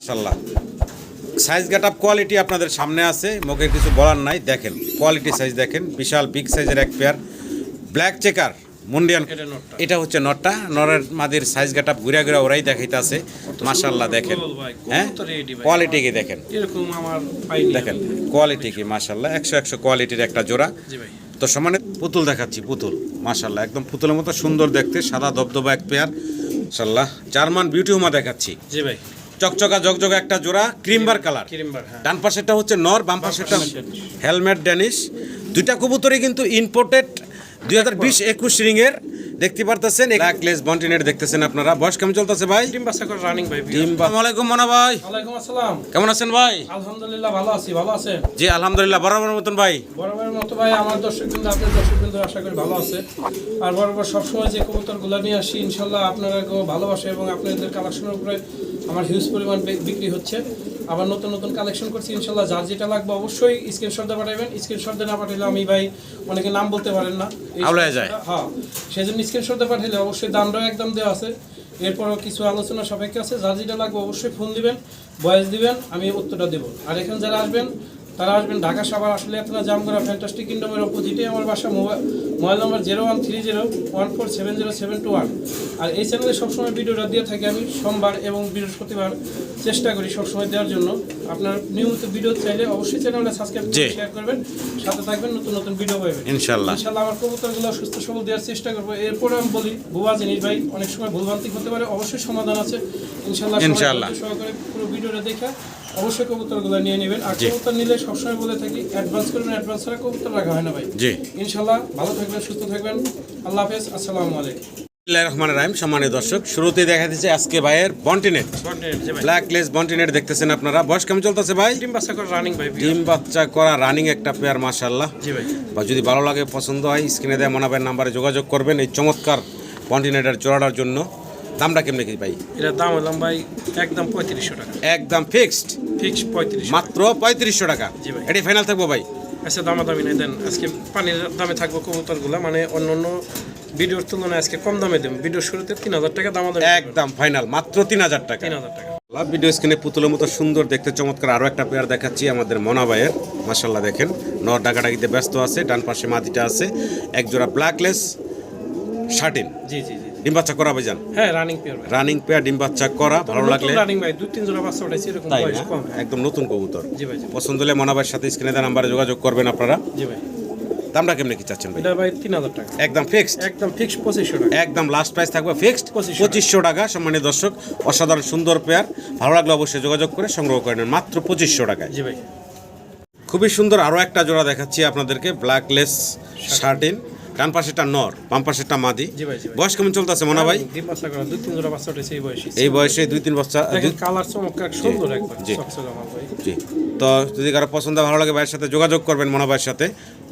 মাশাআল্লাহ size getup quality আপনাদের সামনে আছে, মুখে কিছু বলার নাই। দেখেন কোয়ালিটি সাইজ দেখেন, বিশাল বিগ সাইজের এক পেয়ার ব্ল্যাক চেকার মুন্ডিয়ান। এটা হচ্ছে নটটা, নরের মাদির সাইজ গেটআপ ঘুরে ঘুরে ওরাই দেখাইতেছে। মাশাআল্লাহ দেখেন, হ্যাঁ কোয়ালিটি কি দেখেন, এরকম আমার পাইনি। দেখেন কোয়ালিটি কি মাশাআল্লাহ 100 কোয়ালিটির একটা জোড়া। জি ভাই, তো সমানে পুতুল দেখাচ্ছি, পুতুল মাশাআল্লাহ একদম পুতুলের মতো সুন্দর দেখতে, সাদা দবদবা এক পেয়ার মাশাআল্লাহ। জার্মান বিউটি হুমা দেখাচ্ছি, জি ভাই, চকচকা জকজকা একটা জোড়া, ক্রিমবার কালার। ক্রিমবার, হ্যাঁ। ডান পাশেরটা হচ্ছে নর, বাম পাশেরটা হেলমেট ড্যানিশ। দুইটা কবুতরই কিন্তু ইম্পোর্টেড 2020-21 রিংয়ের দেখতে পারতেছেন। ব্ল্যাকলেস বন্টিনেট দেখতেছেন আপনারা। বয়স কেমন চলতেছে ভাই? ডিম বাচ্চা করে রানিং ভাই। আসসালামু আলাইকুম মনা ভাই। ওয়ালাইকুম আসসালাম। কেমন আছেন ভাই? আলহামদুলিল্লাহ ভালো আছি, ভালো আছেন? জি আলহামদুলিল্লাহ বরাবর মতন ভাই। বরাবরের মতো ভাই, আমার দর্শকবৃন্দ, আপনার দর্শকবৃন্দ আশা করি ভালো আছে। আর বরাবর সবসময় যে কবুতরগুলো নিয়ে আসি ইনশাল্লাহ আপনারাকেও ভালোবাসে এবং আপনাদের কালেকশনের উপরে আমার হিউজ পরিমাণ বিক্রি হচ্ছে। আবার নতুন নতুন কালেকশন করছি ইনশাল্লাহ। যার যেটা লাগবে অবশ্যই স্ক্রিনশট দিয়ে পাঠাবেন। স্ক্রিনশট দিয়ে না পাঠালে আমি ভাই অনেকে নাম বলতে পারেন না, আউলায় যায়। হ্যাঁ, সেই জন্য স্ক্রিনশট দিয়ে পাঠালে অবশ্যই দামটাও একদম দেওয়া আছে, এরপরও কিছু আলোচনা সাপেক্ষে আছে। যার যেটা লাগবে অবশ্যই ফোন দিবেন, ভয়েস দিবেন, আমি উত্তরটা দেবো। আর এখানে যারা আসবেন তারা আসবেন ঢাকা সাভার আসলে আপনারা জামগড়া ফ্যান্টাস্টিক কিংডমের অপোজিটে আমার বাসা। মোবাইল নম্বর 0130147071। আর এই চ্যানেলে সবসময় ভিডিওটা দিয়ে থাকি আমি সোমবার এবং বৃহস্পতিবার, চেষ্টা করি সবসময় দেওয়ার জন্য। আপনার নিয়মিত ভিডিও চাইলে অবশ্যই চ্যানেলটা সাবস্ক্রাইব করে শেয়ার করবেন, সাথে থাকবেন, নতুন নতুন ভিডিও পাবেন ইনশাআল্লাহ। ইনশাআল্লাহ আমার কবুতরগুলো সুস্থ সবল দেওয়ার চেষ্টা করবো। এরপরে আমি বলি ভুয়া জিনিস ভাই অনেক সময় ভুলভ্রান্তি হতে পারে, অবশ্যই সমাধান আছে ইনশাআল্লাহ। সহকারে পুরো ভিডিওটা দেখে অবশ্যই কবুতরগুলো নিয়ে নেবেন। আর কবুতর নিলে সবসময় বলে থাকি অ্যাডভান্স করবেন, অ্যাডভান্স ছাড়া কবুতর রাখা হয় না ভাই। জি ইনশাআল্লাহ ভালো থাকবেন, সুস্থ থাকবেন। আল্লাহ হাফেজ, আসসালামু আলাইকুম। বিসমিল্লাহির রহমানির রহিম। সম্মানিত দর্শক, শুরুতেই দেখা দিচ্ছে আজকে ভাইয়ের বন্টিনেট, ব্ল্যাকলেস বন্টিনেট দেখতেছেন আপনারা। বয়স কেমন চলতেছে ভাই? ডিম বাচ্চা করে রানিং ভাই। ডিম বাচ্চা করা রানিং একটা পেয়ার মাশাআল্লাহ। জি ভাই। বা যদি ভালো লাগে, পছন্দ হয়, স্ক্রিনে দেওয়া মনাবের নাম্বারে যোগাযোগ করবেন এই চমৎকার বন্টিনেটের জোড়াটার জন্য। দামটা কেমনে কি ভাই? এটার দাম হলাম ভাই একদম 3500 টাকা। একদম ফিক্সড, ফিক্সড 3500, মাত্র 3500 টাকা। জি ভাই। এটাই ফাইনাল থাকবো ভাই? আচ্ছা, দামাদামি নাই দেন। আজকে পানির দামে থাকবো কবুতরগুলো, মানে অন্য অন্য ভিডিওর তুলনায় আজকে কম দামে দেব। ভিডিওর শুরুতে 3000 টাকা দামাদামি, একদম ফাইনাল মাত্র 3000 টাকা। 3000 টাকা। ভিডিও স্ক্রিনে পুতুলের মতো সুন্দর দেখতে চমৎকার আরও একটা পেয়ার দেখাচ্ছি আমাদের মনা ভাইয়ের। মাশাআল্লাহ দেখেন, নর ডাকাডাকিতে ব্যস্ত আছে, ডান পাশে মাদিটা আছে, এক জোড়া ব্ল্যাকলেস শার্টিন। জি জি জি। ডিম বাচ্চা করা ভাইজান? হ্যাঁ, রানিং পেয়ার ভাই। রানিং পেয়ার, ডিম বাচ্চা করা। ভালো লাগলে রানিং ভাই 2-3 জোড়া বাচ্চা উঠাইছে, এরকম তাই বয়স না? কম। একদম নতুন কবুতর। জি ভাই, জি পছন্দ হলে মনা ভাইয়ের সাথে স্ক্রিনে দেওয়া নাম্বারে যোগাযোগ করবেন আপনারা। জি ভাই। দামটা কেমনে কি চাচ্ছেন ভাই? এটা ভাই 3000 টাকা। একদম ফিক্সড, একদম ফিক্সড 2500 টাকা। একদম লাস্ট প্রাইস থাকবে ফিক্সড 2500 টাকা। সম্মানিত দর্শক, অসাধারণ সুন্দর পেয়ার, ভালো লাগলে অবশ্যই যোগাযোগ করে সংগ্রহ করে নেন মাত্র 2500 টাকায়। জি ভাই। খুবই সুন্দর আরও একটা জোড়া দেখাচ্ছি আপনাদেরকে, ব্ল্যাকলেস শার্টিন। ডান পাশেটা নর, বাম পাশেটা মাদি। জি ভাই, জি ভাই। বয়স কেমন চলতেছে মনা ভাই? ডিম বাচ্চা করা 2-3 জোড়া বাচ্চা উঠাইছে এই বয়সে। এই বয়সে 2-3 বছর। দেখেন কালার চমৎকার সুন্দর একবার জি। চকচকে আমার ভাই। জি, তো যদি কারো পছন্দ ভালো লাগে ভাইয়ের সাথে যোগাযোগ করবেন মনা ভাইয়ের সাথে।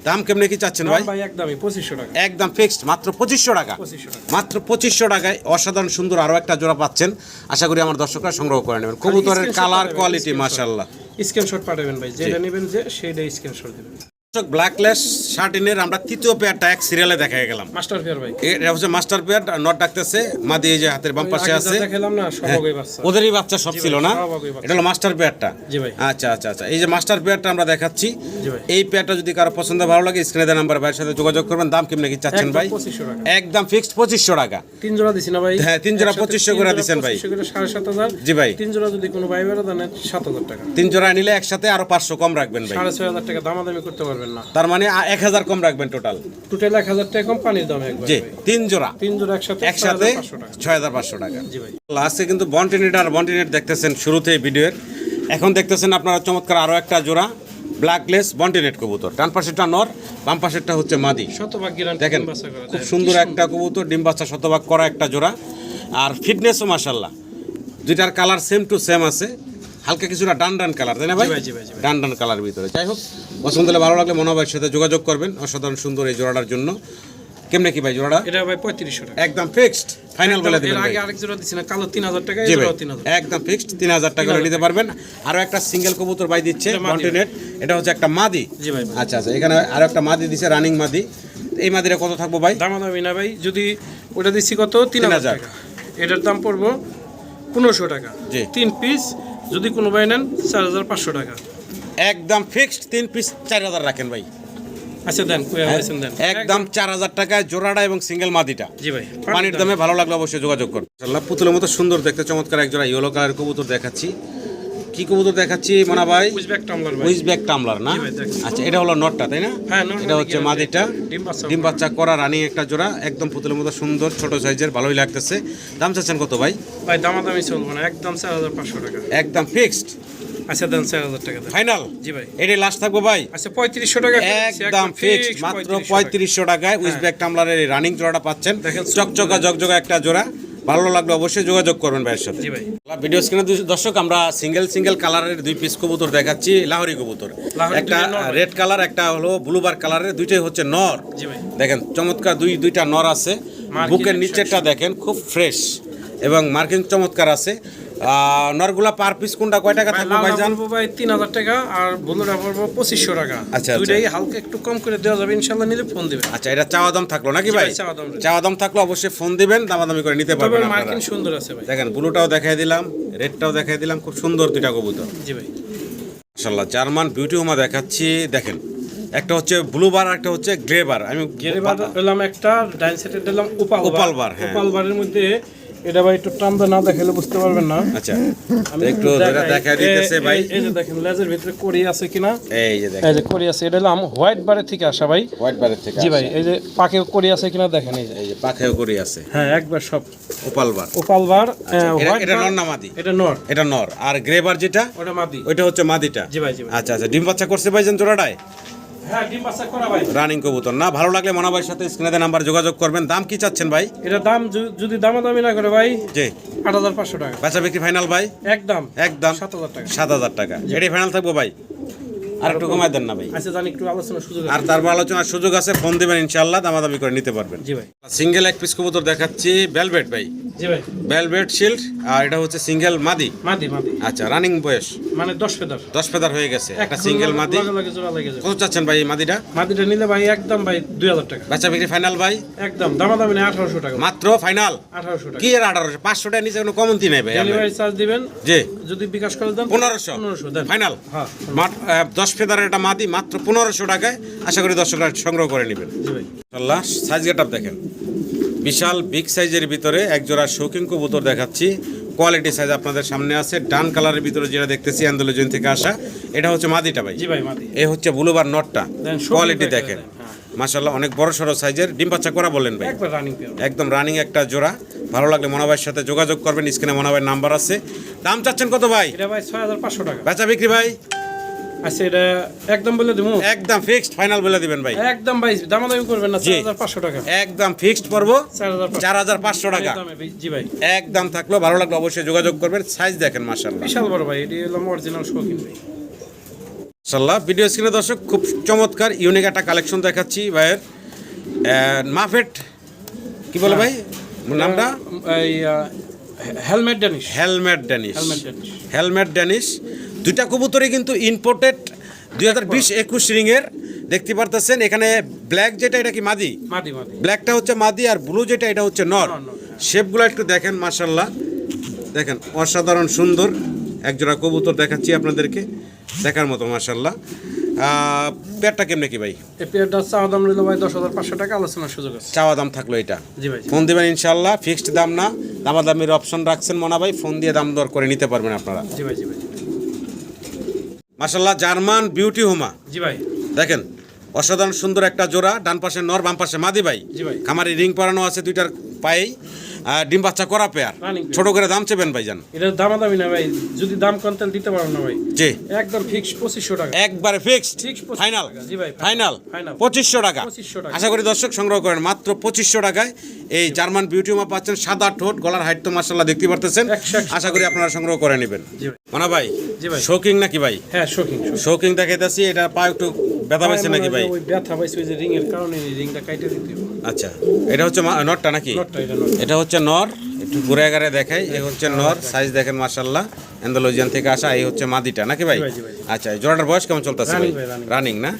দাম কেমনে কি চাচ্ছেন ভাই? ভাই একদমই 2500 টাকা। একদম ফিক্সড মাত্র 2500 টাকা। 2500 টাকা। মাত্র 2500 টাকায় অসাধারণ সুন্দর আরও একটা জোড়া পাচ্ছেন। আশা করি আমার দর্শকরা সংগ্রহ করে নেবেন। কবুতরের কালার কোয়ালিটি মাশাআল্লাহ। স্ক্রিনশট পাঠাবেন ভাই, যেটা নেবেন যে সেইটাই স্ক্রিনশট দিবেন। ব্ল্যাকলেস শার্টিনের আমরা তৃতীয় পেয়ারটা এক সিরিয়ালে দেখা গেলাম। মাস্টার পেয়ার ভাই। এটা হচ্ছে মাস্টার পেয়ার, নট ডাকতেছে, মাদি এই যে হাতের বাম পাশে আছে। দেখালাম না সবগই বাচ্চা। ওদেরই বাচ্চা সব ছিল না? সবগই বাচ্চা। এটা হলো মাস্টার পেয়ারটা। জি ভাই। আচ্ছা আচ্ছা আচ্ছা, এই যে মাস্টার পেয়ারটা আমরা দেখাচ্ছি। জি ভাই। এই পেয়ারটা যদি কারো পছন্দ ভালো লাগে স্ক্রিনে দেওয়া নাম্বার ভাইয়ের সাথে যোগাযোগ করবেন। দাম কেমনে কি চাচ্ছেন ভাই? 2500 টাকা। একদম ফিক্সড 2500 টাকা। 3 জোড়া দিছি না ভাই? হ্যাঁ, 3 জোড়া 2500 করে দিছেন ভাই। 7500। জি ভাই। 3 জোড়া যদি কোনো ভাই বেরা দেন 7000 টাকা। 3 জোড়া নিলে একসাথে আরো 500 কম রাখবেন ভাই। 6500 টাকা দামাদামি করতে পারবেন না। তার মানে 1000 কম রাখবেন টোটাল। টোটাল 1000 টাকা কম, পানির দাম একবার। জি, 3 জোড়া 3 জোড়া একসাথে একসাথে 6500 টাকা। 6500 টাকা। জি ভাই। লাস্টে কিন্তু বন্টিনেট আর বন্টিনেট দেখতেছেন শুরুতেই ভিডিওর। এখন দেখতেছেন আপনারা চমৎকার আরও একটা জোড়া ব্ল্যাকলেস বন্টিনেট কবুতর। ডান পাশেরটা নর, বাম পাশেরটা হচ্ছে মাদি। শতভাগ গ্যারান্টি। দেখেন খুব সুন্দর একটা কবুতর, ডিম বাচ্চা শতভাগ করা একটা জোড়া। আর ফিটনেসও মাশাআল্লাহ, দুইটার কালার সেম টু সেম আছে, হালকা কিছুটা ডান ডান কালার, তাই না ভাই? জি ভাই, জি ভাই। ডান ডান কালার ভিতরে। যাই হোক, পছন্দ হলে ভালো লাগলে মনো ভাইয়ের সাথে যোগাযোগ করবেন অসাধারণ সুন্দর এই জোড়াটার জন্য। কেমনে কি ভাই জোড়াটা? এটা ভাই 3500 টাকা। একদম ফিক্সড ফাইনাল বলে দিবেন এর ভাই। আগে আরেক জোড়া দিছি না কালো 3000 টাকা, এই জি ভাই, জোড়া 3000। একদম ফিক্সড 3000 টাকা করে নিতে পারবেন। আরো একটা সিঙ্গেল কবুতর ভাই দিচ্ছে বন্টিনেট, এটা হচ্ছে একটা মাদি। জি ভাই। আচ্ছা আচ্ছা, এখানে আরো একটা মাদি দিছে, রানিং মাদি। এই মাদিরা কত থাকবো ভাই? দামাদামি না ভাই, যদি ওটা দিছি কত 3000 টাকা, এটার দাম পড়বো 1500 টাকা। জি। 3 পিস যদি কোনো ভাই নেন 4500 টাকা। একদম ফিক্সড 3 পিস 4000 রাখেন ভাই। আচ্ছা দেন, কই আছেন দেন। একদম 4000 টাকায় জোড়াটা এবং সিঙ্গেল মাদিটা। জি ভাই, পানির দামে ভালো লাগলে অবশ্যই যোগাযোগ করুন। মাশাআল্লাহ পুতুলের মতো সুন্দর দেখতে চমৎকার এক জোড়া ইয়েলো কালারের কবুতর দেখাচ্ছি। কি কবুতর দেখাচ্ছি মনা ভাই? উজবেক টামলার ভাই। উইজব্যাক টামলার না? জি ভাই, দেখছি। আচ্ছা, এটা হলো নটটা তাই না? হ্যাঁ, নর এটা হচ্ছে মাদিটা। ডিম বাচ্চা করা রানিং একটা জোড়া, একদম পুতুলের মতো সুন্দর ছোট সাইজের, ভালোই লাগতেছে। দাম চাচ্ছেন কত ভাই? ভাই দামাদামি চলবে না, একদম 4500 টাকা। একদম ফিক্সড আচ্ছা দেন 4000 টাকা দেন। ফাইনাল? জি ভাই। এটাই লাস্ট থাকবো ভাই? আচ্ছা 3500 টাকা একদম ফিক্সড মাত্র 3500 টাকায় উইজব্যাক টামলারের এই রানিং জোড়াটা পাচ্ছেন। দেখেন, চকচকা জকজকা একটা জোড়া, ভালো লাগলে অবশ্যই যোগাযোগ করবেন ভাইয়ের সাথে। জি ভাই। ভিডিও স্ক্রিনে দর্শক আমরা সিঙ্গেল কালারের 2 পিস কবুতর দেখাচ্ছি, লাহোরি কবুতর। একটা রেড কালার, একটা হলো ব্লুবার কালারের, দুইটাই হচ্ছে নর। জি ভাই। দেখেন চমৎকার দুইটা নর আছে। বুকের নিচেরটা দেখেন খুব ফ্রেশ এবং মার্কিং চমৎকার আছে। নরগুলা পার পিস কোনটা কয় টাকা থাকবে ভাইজান? ভাই 3000 টাকা, আর বলুটা পড়বো 2500 টাকা। আচ্ছা, দুইটাই হালকা একটু কম করে দেওয়া যাবে ইনশাআল্লাহ, নিলে ফোন দিবেন। আচ্ছা, এটা চাওয়া দাম থাকলো নাকি ভাই? চাওয়া দাম থাকলো, অবশ্যই ফোন দিবেন, দামাদামি করে নিতে পারবেন আপনারা। মার্কিং সুন্দর আছে ভাই। দেখেন ব্লুটাও দেখাই দিলাম, রেডটাও দেখাই দিলাম, খুব সুন্দর দুইটা কবুতর। জি ভাই। মাশাআল্লাহ জার্মান বিউটি হোমা দেখাচ্ছি। দেখেন একটা হচ্ছে ব্লুবার, একটা হচ্ছে গ্রেবার। আমি গেরেবার দিলাম একটা, ডাইন সাইডে দিলাম ওপাল বার। হ্যাঁ, ওপাল বারের মধ্যে এটা ভাই একটু টানতে না দেখালে বুঝতে পারবেন না। আচ্ছা, একটু যেটা দেখা দিতেছে ভাই, এই যে দেখেন লেজের ভিতরে কড়ি আছে কিনা। এই যে দেখেন, এই যে কড়ি আছে, এটা হলাম হোয়াইট বারের থেকে আসা ভাই। হোয়াইট বারের থেকে? জি ভাই। এই যে পাকেও কড়ি আছে কিনা দেখেন, এই যে পাখেও করি আছে। হ্যাঁ, একবার সব ওপাল বার। ওপাল বার। এটা নর না মাদি? এটা নর। এটা নর। আর গ্রেবার যেটা, ওটা মাদি। ওইটা হচ্ছে মাদিটা। জি ভাই, জি ভাই। আচ্ছা, ডিম বাচ্চা করছে ভাইজান জোড়াটায়? হ্যাঁ, ডিম বাচ্চা করা ভাই। রানিং কবুতর না? ভালো লাগলে মনা ভাইয়ের সাথে স্ক্রিনে দেওয়া নাম্বার যোগাযোগ করবেন। দাম কি চাচ্ছেন ভাই? এটা দাম যদি দামাদামি না করে ভাই, জি 8500 টাকা। বেচা বিক্রি ফাইনাল ভাই? একদম 7000 টাকা। 7000 টাকা। এটাই ফাইনাল থাকবো ভাই? আর একটু কমাই দেন না ভাই? আচ্ছা, জানি একটু আলোচনার সুযোগ আর তারপর আলোচনার সুযোগ আছে, ফোন দিবেন ইনশাআল্লাহ, দামাদামি করে নিতে পারবেন। জি ভাই। সিঙ্গেল এক পিস কবুতর দেখাচ্ছি, ভেলভেট ভাই। জি ভাই। ভেলভেট শিল্ড, আর এটা হচ্ছে সিঙ্গেল মাদি। মাদি। আচ্ছা, রানিং বয়স মানে 10 ফেদার। 10 ফেদার হয়ে গেছে, একটা সিঙ্গেল মাদি। লাগে জোড়া লাগে যাবে। কত চাচ্ছেন ভাই এই মাদিটা? মাদিটা নিলে ভাই একদম ভাই 2000 টাকা। বেচা বিক্রি ফাইনাল ভাই? একদম দামাদামি না, 1800 টাকা মাত্র ফাইনাল? 1800 টাকা। কি এর 1800? 500 টাকা নিচে কোনো কমতি নাই ভাই? ডেলিভারি চার্জ দিবেন। জি। যদি বিকাশ করে দেন 1500 দেন ফাইনাল। হ্যাঁ। 10 ফেদারের একটা মাদি মাত্র 1500 টাকায়, আশা করি দর্শকরা সংগ্রহ করে নেবেন। জি ভাই। আল্লাহ সাইজ গেটআপ দেখেন, বিশাল বিগ সাইজের ভিতরে এক জোড়া শৌখিন কবুতর দেখাচ্ছি। কোয়ালিটি সাইজ আপনাদের সামনে আছে। ডান কালারের ভিতরে যেটা দেখতেছি অ্যান্ডোলজিন থেকে আসা, এটা হচ্ছে মাদিটা ভাই? জি ভাই, মাদি। এই হচ্ছে ব্লুবার নটটা। কোয়ালিটি শৌখিন দেখেন, হ্যাঁ। মাশাআল্লাহ অনেক বড় সড়ো সাইজের। ডিম বাচ্চা করা বললেন ভাই? একবার রানিং পেয়ার। একদম রানিং একটা জোড়া। ভালো লাগলে মনোভাইয়ের সাথে যোগাযোগ করবেন, স্ক্রিনে মনোভাইয়ের নাম্বার আছে। দাম চাচ্ছেন কত ভাই? এটা ভাই 6500 টাকা। বেচা বিক্রি ভাই? আচ্ছা, এটা একদম বলে দেবো? একদম ফিক্সড ফাইনাল বলে দিবেন ভাই? একদম ভাই দামাদামি করবেন না, 4500 টাকা। একদম ফিক্সড পড়বো 4500 টাকা। জি ভাই। একদম থাকলো, ভালো লাগলো অবশ্যই যোগাযোগ করবেন। সাইজ দেখেন মাশাআল্লাহ বিশাল বড় ভাই, এটি হলো অরিজিনাল শৌখিন ভাই। মাশাআল্লাহ ভিডিও স্ক্রিনে দর্শক খুব চমৎকার ইউনিক একটা কালেকশন দেখাচ্ছি ভাইয়ের। মাফেট কি বলে ভাই নামটা? এই হেলমেট ড্যানিশ। Helmet Danish. দুইটা কবুতরই কিন্তু ইম্পোর্টেড 2020-21 রিংয়ের দেখতে পারতেছেন। এখানে ব্ল্যাক যেটা, এটা কি মাদি? মাদি। ব্ল্যাকটা হচ্ছে মাদি, আর ব্লু যেটা এটা হচ্ছে নর। শেপগুলো একটু দেখেন মাশাআল্লাহ, দেখেন অসাধারণ সুন্দর একজোড়া কবুতর দেখাচ্ছি আপনাদেরকে, দেখার মতো মাশাআল্লাহ। পেয়ারটা কেমনে কি ভাই? এই পেয়ারটা চাওয়া দাম নিল ভাই 10500 টাকা, আলোচনার সুযোগ আছে। চাওয়া দাম থাকলো এটা? জি ভাই। ফোন দিবেন ইনশাআল্লাহ, ফিক্সড দাম না, দামাদামির অপশন রাখছেন মনা ভাই, ফোন দিয়ে দাম দর করে নিতে পারবেন আপনারা। জি ভাই। মাশাআল্লাহ জার্মান বিউটি হোমা। জি ভাই। দেখেন অসাধারণ সুন্দর একটা জোড়া, ডান পাশে নর বাম পাশে মাদি ভাই। জি ভাই। খামারি রিং পরানো আছে দুইটার পায়েই, ডিম বাচ্চা করা পেয়ার। ছোট করে দাম চেবেন ভাইজান? এটা দামাদামি না ভাই, যদি দাম কম তাহলে দিতে পারবো না ভাই। জি একদম ফিক্স 2500 টাকা। একবারে ফিক্সড ফাইনাল? জি ভাই, ফাইনাল 2500 টাকা। আশা করি দর্শক সংগ্রহ করেন মাত্র 2500 টাকায় এই জার্মান বিউটি হোমা পাচ্ছেন। সাদা ঠোঁট, গলার হাইট তো মাশাআল্লাহ দেখতে পারতেছেন। আশা করি আপনারা সংগ্রহ করে নেবেন। মানা ভাই? জি ভাই। শৌকিং নাকি ভাই? হ্যাঁ, শৌকিং দেখাইতাছি। এটা পা একটু ব্যথা পাইছে নাকি ভাই? ওই ব্যথা পাইছে, ওই যে রিং এর কারণে রিংটা কাটে দিতে হবে। আচ্ছা, এটা হচ্ছে নটটা নাকি? নটটা, এটা হচ্ছে নর, একটু ঘুরে গারে দেখাই। এই হচ্ছে নর, সাইজ দেখেন মাশাআল্লাহ, অ্যান্ডালুজিয়ান থেকে আসা। এই হচ্ছে মাদিটা নাকি ভাই? জি ভাই, জি ভাই। আচ্ছা, এই জোড়াটার বয়স কেমন চলতেছে ভাই? Running ভাই, running। রানিং না?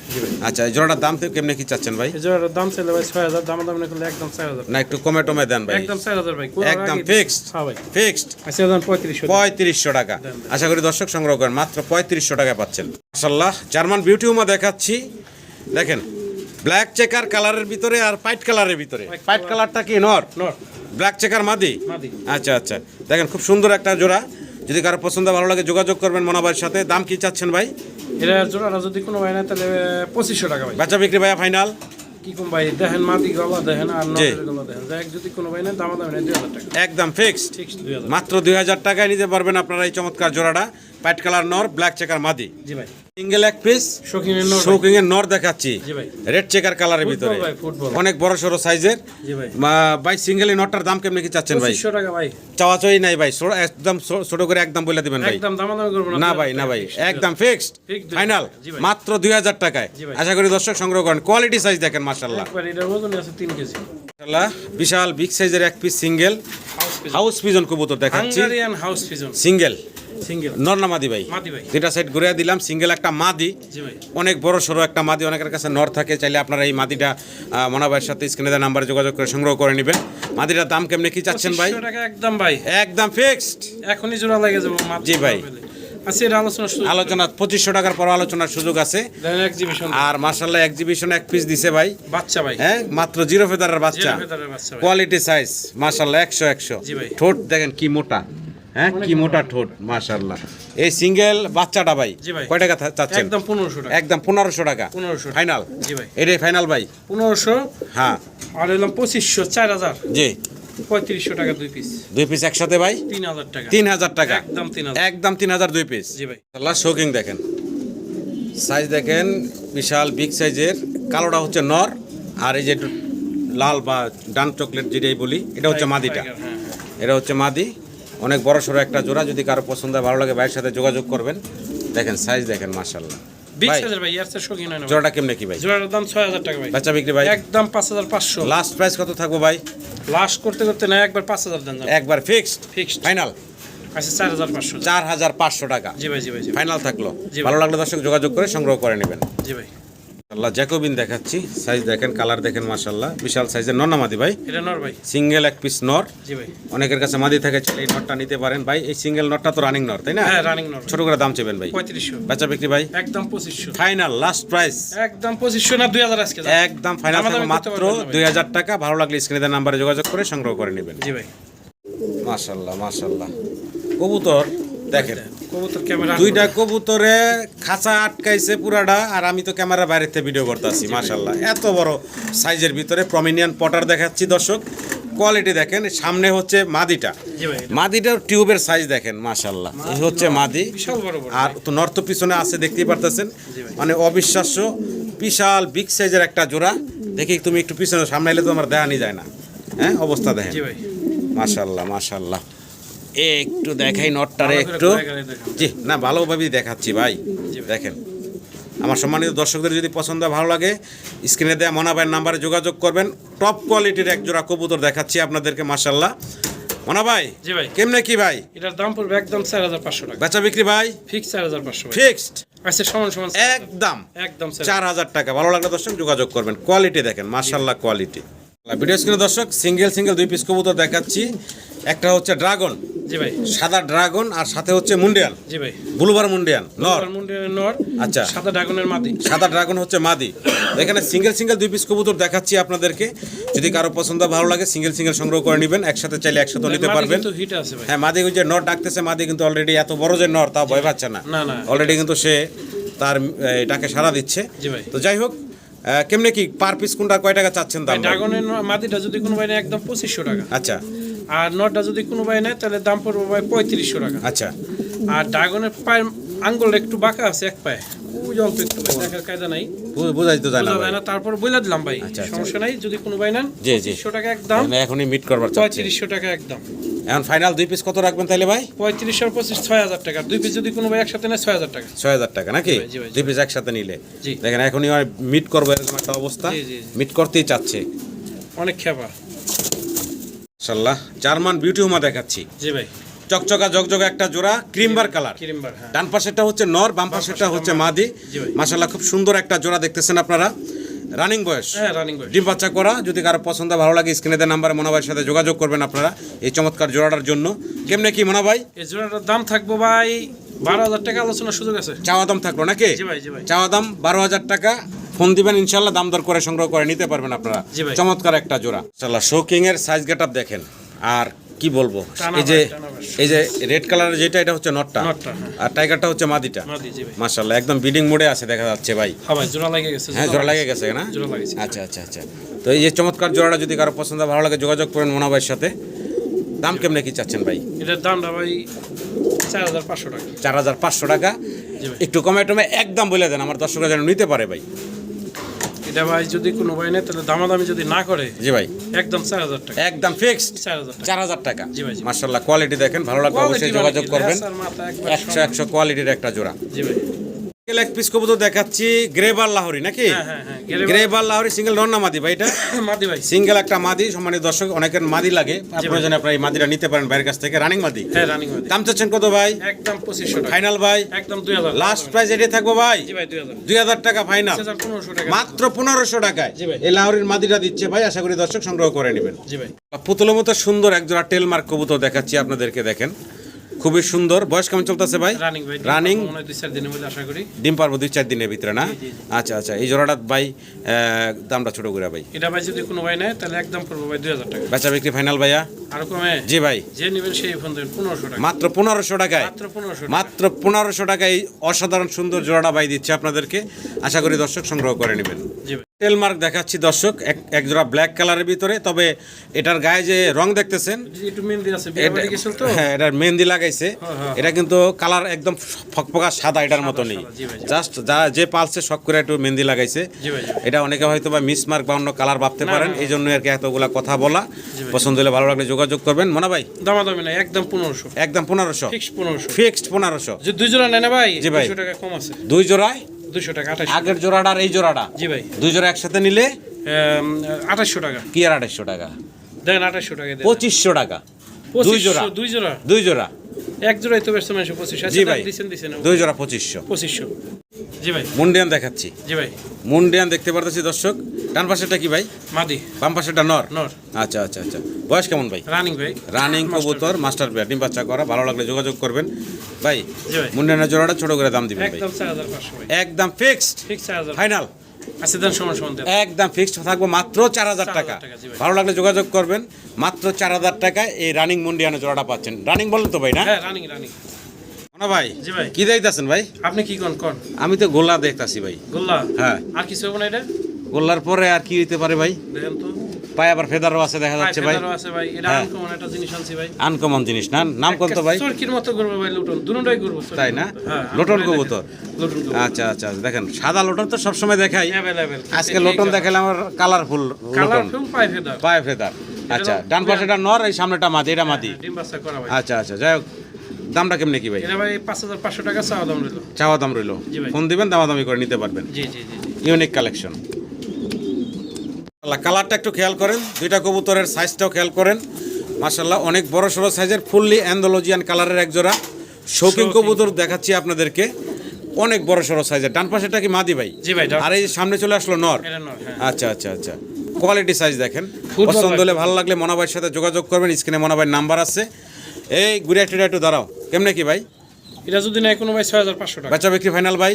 আচ্ছা, এই জোড়াটার দাম থেকে কেমনে কি চাচ্ছেন ভাই? এই জোড়াটার দাম ছিল ভাই 6000, দাম না করলে একদম 4000। না একটু কমে টমে দেন ভাই? একদম 4000 ভাই। একদম ফিক্সড? হ্যাঁ ভাই। ফিক্সড আচ্ছা দাম 3500। 3500 টাকা। আশা করি দর্শক সংগ্রহ করেন, মাত্র 3500 টাকা পাচ্ছেন। মাশাআল্লাহ, জার্মান বিউটি উমা দেখাচ্ছি। দেখেন ব্ল্যাক চেকার কালারের ভিতরে আর পাইট কালারের ভিতরে। পাইট কালারটা কি নর? নর। ব্ল্যাক চেকার মাদি? মাদি। আচ্ছা আচ্ছা, দেখেন খুব সুন্দর একটা জোড়া। যদি কারো পছন্দ ভালো লাগে যোগাযোগ করবেন মনোভাইয়ের সাথে। দাম কি চাচ্ছেন ভাই? এটা জোড়াটা যদি কোনো ভাই না তাহলে 2500 টাকা ভাই। বেচা বিক্রি ভাইয়া ফাইনাল? কি কম ভাই, দেখেন মাদি গলা দেখেন আর জি। নরের গলা দেখেন। দেখ যদি কোনো ভাই না দাম 2000 টাকা। একদম ফিক্সড? ঠিক 2000। মাত্র 2000 টাকায় নিতে পারবেন আপনারা এই চমৎকার জোড়াটা। পাইট কালার নর, ব্ল্যাক চেকার মাদি। জি ভাই। সিঙ্গেল এক পিস শৌখিনের নর ভাই। শৌকিং এর নর দেখাচ্ছি। জি ভাই। রেড চেকার কালারের ফুটবল ভিতরে, ভাই, ফুটবল। অনেক বড় সড়ো সাইজের। জি ভাই। ভাই সিঙ্গেল এই নটটার দাম কেমনে কি চাচ্ছেন ভাই? 2500 টাকা ভাই। চাওয়াচাই নাই ভাই, একদম ছোট করে একদম বলে দিবেন ভাই। একদম দাম করব না। না ভাই, না ভাই, একদম ফিক্সড Fixed ফাইনাল, জি ভাই। মাত্র 2000 টাকায়। জি ভাই। আশা করি দর্শক সংগ্রহ করেন। কোয়ালিটি সাইজ দেখেন মাশাআল্লাহ, একবার এটার ওজন আছে 3 কেজি। মাশাআল্লাহ, বিশাল বিগ সাইজের এক পিস সিঙ্গেল হাউস পিজন কবুতর দেখাচ্ছি। Hungarian house pigeon. Single single. নর না মাদি ভাই? মাদি ভাই। দুটা সাইড ঘুরে দিলাম। সিঙ্গেল একটা মাদি, জি ভাই। অনেক বড় সড়ো একটা মাদি। অনেকের কাছে নর থাকে, চাইলে আপনারা এই মাদিটা মনাবাইয়ের সাথে স্ক্রিনে দেওয়া নাম্বারে যোগাযোগ করে সংগ্রহ করে নেবেন। মাদিটার দাম কেমনে কি চাচ্ছেন ভাই? 2500 টাকা একদম ভাই। একদম ফিক্সড? এখনই জোড়া লাগে যাবো মাত্র। জি ভাই। আচ্ছা এর আলোচনা শুরু। আলোচনা 2500 টাকার পর আলোচনার সুযোগ আছে। দেখেন এক্সিবিশন। আর মাশাআল্লাহ এক্সিবিশন এক পিস দিছে ভাই। বাচ্চা ভাই। হ্যাঁ, মাত্র জিরো ফেদারের বাচ্চা। জিরো ফেদারের বাচ্চা ভাই। কোয়ালিটি সাইজ মাশাআল্লাহ 100 জি ভাই। ঠোঁট দেখেন কি মোটা, হ্যাঁ কি মোটা ঠোঁট মাশাআল্লাহ। এই সিঙ্গেল বাচ্চাটা ভাই জি ভাই। কয় টাকা চাচ্ছেন? একদম 1500 টাকা। একদম 1500 টাকা 1500 ফাইনাল? জি ভাই। এটাই ফাইনাল ভাই? 1500 হ্যাঁ। আর এলাম 2500, 4000, জি 3500 টাকা দুই পিস। দুই পিস একসাথে ভাই 3000 টাকা। 3000 টাকা একদম 3000। একদম 3000 দুই পিস। জি ভাই। আল্লাহ শোকিং দেখেন, সাইজ দেখেন বিশাল বিগ সাইজের। কালোটা হচ্ছে নর, আর এই যে একটু লাল বা ডান চকলেট যেটাই বলি এটা হচ্ছে মাদিটা। হ্যাঁ, হ্যাঁ। এটা হচ্ছে মাদি, অনেক বড় সড়ো একটা জোড়া। যদি কারো পছন্দ হয় ভালো লাগে ভাইয়ের সাথে যোগাযোগ করবেন। দেখেন সাইজ দেখেন মাশাআল্লাহ। বিগ ভাই সাইজের ভাই, এর চেয়ে শৌখিন হয় না ভাই। জোড়াটা কেমনে কি ভাই? জোড়ার দাম 6000 টাকা ভাই। বেচা বিক্রি ভাই? একদম 5500। লাস্ট প্রাইস কত থাকবো ভাই? লাস্ট করতে করতে না একবার 5000 দেন। একবার ফিক্সড? ফিক্সড। ফাইনাল? আচ্ছা 4500। 4500 টাকা জি ভাই, জি ভাই, জি ভাই। ফাইনাল থাকলো। জি ভাই। ভালো লাগলে দর্শক যোগাযোগ করে সংগ্রহ করে নেবেন। জি ভাই। আল্লাহ জ্যাকোবিন দেখাচ্ছি। সাইজ দেখেন, কালার দেখেন মাশাআল্লাহ, বিশাল সাইজের নর না মাদি ভাই? এটা নর ভাই। সিঙ্গেল এক পিস নর। জি ভাই। অনেকের কাছে মাদি থাকে, চাইলে এই নরটা নিতে পারেন ভাই। এই সিঙ্গেল নরটা তো রানিং নর তাই না? হ্যাঁ রানিং নর। ছোট করে দাম চেবেন ভাই? 3500। বেচা বিক্রি ভাই? একদম 2500। Final last price? একদম 2500 না 2000 আজকে। একদম ফাইনাল থাকবে মাত্র 2000 টাকা। ভালো লাগলে স্ক্রিনে দেওয়া নাম্বারে যোগাযোগ করে সংগ্রহ করে নেবেন। জি ভাই। মাশাআল্লাহ মাশাআল্লাহ, কবুতর দেখেন। কবুতর ক্যামেরা দুইটা কবুতরে খাঁচা আটকাইছে পুরাটা, আর আমি তো ক্যামেরা বাইরের থেকে ভিডিও করতেছি। মাশাআল্লাহ এত বড় সাইজের ভিতরে প্রমিনিয়ান পটার দেখাচ্ছি দর্শক। কোয়ালিটি দেখেন। সামনে হচ্ছে মাদিটা। জি ভাই। মাদিটার টিউবের সাইজ দেখেন মাশাআল্লাহ। এই হচ্ছে মাদি, বিশাল বড় বড়। আর তো নর্থ পিছনে আছে দেখতেই পারতেছেন। জি ভাই। মানে অবিশ্বাস্য বিশাল বিগ সাইজের একটা জোড়া। দেখি তুমি একটু পিছনে, সামনে এলে তো আমার দেখানি যায় না। হ্যাঁ অবস্থা দেখেন জি ভাই। মাশাআল্লাহ মাশাআল্লাহ। একটু দেখাই নটটারে একটু। জি না, ভালোভাবেই দেখাচ্ছি ভাই। দেখেন আমার সম্মানিত দর্শকদের যদি পছন্দ হয় ভালো লাগে স্ক্রিনে দেওয়া মনা ভাইয়ের নাম্বারে যোগাযোগ করবেন। টপ কোয়ালিটির এক জোড়া কবুতর দেখাচ্ছি আপনাদেরকে মাশাআল্লাহ। মনা ভাই জি ভাই। কেমনে কি ভাই? এটার দাম পড়বে একদম 4500 টাকা। বেচা বিক্রি ভাই? ফিক্স 4500 ভাই। ফিক্সড? আচ্ছা সমান সমান একদম একদম 4000 টাকা। ভালো লাগলে দর্শক যোগাযোগ করবেন। কোয়ালিটি দেখেন মাশাআল্লাহ কোয়ালিটি। ভিডিও স্ক্রিনে দর্শক সিঙ্গেল দুই পিস কবুতর দেখাচ্ছি। একটা হচ্ছে ড্রাগন, জি ভাই। সাদা ড্রাগন, আর সাথে হচ্ছে মুন্ডিয়ান, জি ভাই। ব্লুবার মুন্ডিয়ান নর। মুন্ডিয়ানের নর। আচ্ছা। সাদা ড্রাগনের মাদি। সাদা ড্রাগন হচ্ছে মাদি। এখানে সিঙ্গেল দুই পিস কবুতর দেখাচ্ছি আপনাদেরকে। যদি কারো পছন্দ ভালো লাগে সিঙ্গেল সংগ্রহ করে নেবেন। একসাথে চাইলে একসাথে নিতে পারবেন। কিন্তু হিট আছে ভাই। হ্যাঁ মাদি ওই যে নর ডাকতেছে, মাদি কিন্তু অলরেডি এত বড় যে নর তা ভয় পাচ্ছে না। না, না। অলরেডি কিন্তু সে তার ডাকে সাড়া দিচ্ছে। জি ভাই। তো যাই হোক, কেমনে কি পার পিস কোনটা কয় টাকা চাচ্ছেন দাম? ড্রাগনের মাদিটা যদি কোনো ভাই নেয় একদম 2500 টাকা। আচ্ছা আর নটটা যদি কোনো ভাই নেয় তাহলে দাম পড়বে ভাই 3500 টাকা। আচ্ছা। আর ড্রাগনের পায়ের আঙ্গুলটা একটু বাঁকা আছে এক পায়ে, ওই অল্প একটু ভাই, দেখার কায়দা নাই, বুঝাই তো যায় না বোঝা ভাই। যায় না। তারপর বলে দিলাম ভাই, আচ্ছা, আচ্ছা। সমস্যা নাই। যদি কোনো ভাই নেন জি, জি। 2500 টাকা একদম। মানে এখনই মিট করবার চাচ্ছি। 3500 টাকা একদম। এখন ফাইনাল দুই পিস কত রাখবেন তাইলে ভাই? 3500 আর 25 6000 টাকা। দুই পিস যদি কোনো ভাই একসাথে নেয় 6000 টাকা। 6000 টাকা নাকি? জি ভাই, জি দুই পিস একসাথে নিলে। জি। দেখেন এখনই মিট করবো এরকম একটা অবস্থা। জি, জি, জি। মিট করতেই চাচ্ছে। অনেক খেপা। মাশাআল্লাহ জার্মান বিউটি হুমা দেখাচ্ছি, জি ভাই চকচকা জকজকা একটা জোড়া ক্রিমবার কালার। ক্রিমবার, হ্যাঁ ডান পাশেরটা হচ্ছে নর, বাম পাশেরটা হচ্ছে মাদি। জি ভাই। মাশাআল্লাহ খুব সুন্দর একটা জোড়া দেখতেছেন আপনারা। রানিং বয়স, হ্যাঁ রানিং বয়স। ডিম বাচ্চা করা। যদি কারো পছন্দ ভালো লাগে স্ক্রিনে দেওয়া নাম্বারে মনা ভাইয়ের সাথে যোগাযোগ করবেন আপনারা এই চমৎকার জোড়াটার জন্য। কেমনে কি মনা ভাই? এই জোড়াটার দাম থাকবো ভাই 12,000 টাকা, আলোচনার সুযোগ আছে। চাওয়া দাম থাকলো নাকি? জি ভাই, জি ভাই। চাওয়া দাম 12,000 টাকা। ফোন দিবেন ইনশাল্লাহ, দাম দর করে সংগ্রহ করে নিতে পারবেন আপনারা। জি ভাই। চমৎকার একটা জোড়া। ইনশাল্লাহ শোকিং এর সাইজ গেটআপ দেখেন, আর কি বলবো, টানা এই যে ভাই, টানা ভাই। এই যে রেড কালারের যেটা এটা হচ্ছে নটটা, নটটা, হ্যাঁ। আর টাইগারটা হচ্ছে মাদিটা। মাদি, জি ভাই। মাশাআল্লাহ একদম বিডিং মোডে আছে দেখা যাচ্ছে ভাই। হ্যাঁ ভাই জোড়া লাগে গেছে। হ্যাঁ জোড়া লাগে গেছে না? জোড়া লাগেছে। আচ্ছা আচ্ছা আচ্ছা। তো এই যে চমৎকার জোড়াটা যদি কারো পছন্দ ভালো লাগে যোগাযোগ করেন মোনা ভাইয়ের সাথে। দাম কেমনে কি চাচ্ছেন ভাই? এটার দামটা ভাই 4,500 টাকা। 4,500 টাকা। জি ভাই। একটু কমে টমে একদম বলে দেন, আমার দর্শকরা যেন নিতে পারে ভাই। এটা ভাই যদি কোনো ভাই নেয় তাহলে দামাদামি যদি না করে, জি ভাই একদম 4,000 টাকা। একদম ফিক্সড 4,000 টাকা। 4,000 টাকা। জি ভাই, জি। মাশাআল্লাহ কোয়ালিটি দেখেন, ভালো লাগলে অবশ্যই যোগাযোগ করবেন। 100 কোয়ালিটির একটা জোড়া। জি ভাই। এক পিস কবুতর দেখাচ্ছি, গ্রেবার লাহোরি নাকি? হ্যাঁ হ্যাঁ হ্যাঁ গ্রেবার লাহোরি সিঙ্গেল নর না মাদি ভাই? এটা মাদি ভাই। সিঙ্গেল একটা মাদি। সম্মানিত দর্শক অনেকের মাদি লাগে, আপনারা জানেন আপনারা এই মাদিটা নিতে পারেন ভাইয়ের কাছ থেকে। রানিং মাদি। হ্যাঁ রানিং মাদি। দাম চাচ্ছেন কত ভাই? একদম 2,500 টাকা। ফাইনাল ভাই? একদম 2,000। লাস্ট প্রাইস এটাই থাকবো ভাই? জি ভাই 2,000। 2,000 টাকা ফাইনাল। 1,500 টাকা। মাত্র 1,500 টাকায় জি ভাই। এই লাহোরির মাদিটা দিচ্ছে ভাই। আশা করি দর্শক সংগ্রহ করে নেবেন। জি ভাই। পুতুলের মতো সুন্দর একজোড়া টেলমার্ক কবুতর দেখাচ্ছি আপনাদেরকে, দেখেন খুবই সুন্দর। বয়স কেমন চলতেছে ভাই? রানিং ভাই। রানিং। মনে হয় 2-4 দিনের মধ্যে আশা করি ডিম পারবো 2-4 দিনের ভিতরে না? জি, জি। আচ্ছা আচ্ছা। এই জোড়াটা ভাই দামটা ছোট করে ভাই। এটা ভাই যদি কোনো ভাই নেয় তাহলে একদম পড়বে ভাই 2,000 টাকা। বেচা বিক্রি ফাইনাল ভাইয়া? আর কমে? জি ভাই। যে নেবেন সেই ফোন দেবেন 1,500 টাকা। মাত্র 1,500 টাকায়? মাত্র 1,500 টাকা। মাত্র 1,500 টাকায় এই অসাধারণ সুন্দর জোড়াটা ভাই দিচ্ছে আপনাদেরকে। আশা করি দর্শক সংগ্রহ করে নেবেন। জি ভাই। টেলমার্ক দেখাচ্ছি দর্শক, এক জোড়া ব্ল্যাক কালারের ভিতরে। তবে এটার গায়ে যে রং দেখতেছেন, জি একটু মেহেন্দি আছে, বিয়ে বাড়ি গেছিল তো। হ্যাঁ এটার মেহেন্দি লাগাইছে। হ্যাঁ। এটা কিন্তু কালার একদম ফকফকা সাদা, এটার মতো নেই। সাদা, জি ভাই, জি। জাস্ট যে পালসে শখ করে একটু মেহেন্দি লাগাইছে। জি ভাই, জি। এটা অনেকে হয়তো বা মিসমার্ক বা অন্য কালার ভাবতে না, পারেন, না, এই জন্য আর কি এতগুলা কথা বলা। জি ভাই। পছন্দ হলে ভালো লাগলে যোগাযোগ করবেন মোনা ভাই। দামাদামি নাই, একদম 1,500। একদম 1500 ফিক্স 1500। ফিক্সড 1500। যদি 2 জোড়া নেয় না ভাই, জি ভাই। 200 টাকা কম আছে। 2 জোড়ায় 200 টাকা 2800। আগের জোড়াটা আর এই জোড়াটা? জি ভাই। 2 জোড়া একসাথে নিলে 2800 টাকা। কি আর 250 টাকা? দেন 2800 টাকা দেন। 2500 টাকা। 2 জোড়া? 2 জোড়া। 2 জোড়া। এক জোড়াই তো বেশি মানুষ 2500। জি ভাই। দিছেন 2 জোড়া 2500। 2500। জি ভাই। মুন্ডিয়ান দেখাচ্ছি। জি ভাই। মুন্ডিয়ান দেখতে পারতেছি দর্শক। ডান পাশেটা কি ভাই? মাদি। বাম পাশেটা নর? নর। আচ্ছা আচ্ছা আচ্ছা। বয়স কেমন ভাই? রানিং ভাই। রানিং মাস্টার কবুতর, মাস্টার পেয়ার, ডিম বাচ্চা করা। ভালো লাগলে যোগাযোগ করবেন ভাই। জি ভাই। মুন্ডিয়ানের জোড়াটা ছোট করে দাম দিবেন ভাই। একদম 4,500 ভাই। একদম ফিক্সড ফিক্স 4,000। ফাইনাল। আচ্ছা দেন সমান সমান দেন। একদম ফিক্সড থাকবো মাত্র 4,000 টাকা। 4,000 টাকা, জি ভাই। ভালো লাগলে যোগাযোগ করবেন। মাত্র 4,000 টাকায় এই রানিং মুন্ডিয়ানের জোড়াটা পাচ্ছেন। রানিং বলেন তো ভাই না? হ্যাঁ রানিং রানিং। না ভাই? জি ভাই। কি দেখতেছেন ভাই? আপনি কি কোন? আমি তো গোল্লা দেখতাছি ভাই। গোল্লা? হ্যাঁ। আর কিছু হবে না এটা? গোল্লার পরে আর কি হইতে পারে ভাই? দেখেন তো। পায়ে আবার ফেদারও আছে দেখা যাচ্ছে ভাই। ফেদারও আছে ভাই। এটা হ্যাঁ। আনকমন একটা জিনিস আনছি ভাই। আনকমন জিনিস না? নাম কোন তো ভাই? চরকির মতো করবে ভাই, লুটন দুটোই করব। তাই না? হ্যাঁ। লোটন কবুতর। লুটন করব। আচ্ছা আচ্ছা। দেখেন সাদা লোটন তো সবসময় দেখাই, अवेलेबल। আজকে লোটন দেখালে আমার কালারফুল লোটন, কালারফুল পাই ফেদার। পায়ে ফেদার। আচ্ছা ডান পাশেটা নর, এই সামনেটা মাদি, এটা মাদি। ডিম বাচ্চা করা ভাই। আচ্ছা আচ্ছা। যাই হোক, দামটা কেমনে কি ভাই? এটা ভাই 5,500 টাকা চাওয়া দাম রইল। চাওয়া দাম রইলো। জি ভাই। ফোন দিবেন, দামাদামি করে নিতে পারবেন। জি জি জি জি। Unique collection. কালারটা একটু খেয়াল করেন, দুইটা কবুতরের সাইজটাও খেয়াল করেন। মাশাআল্লাহ অনেক বড় সড়ো সাইজের ফুললি অ্যান্ডোলজিয়ান কালারের এক জোড়া শৌখিন কবুতর দেখাচ্ছি আপনাদেরকে। অনেক বড় সড়ো সাইজের। ডান পাশেটা কি মাদি ভাই? জি ভাই। আর এই সামনে চলে আসলো নর। এটা নর, হ্যাঁ। আচ্ছা আচ্ছা আচ্ছা। কোয়ালিটি সাইজ দেখেন। ফুটবল পছন্দ হলে লাগবে। ভালো লাগলে মনোভাইয়ের সাথে যোগাযোগ করবেন। স্ক্রিনে মনোভাইয়ের নাম্বার আছে। এই ঘুরে একটু দাঁড়াও। কেমনে কি ভাই? এটা যদি নাই কোনো ভাই 6,500 টাকা। বেচা বিক্রি ফাইনাল ভাই?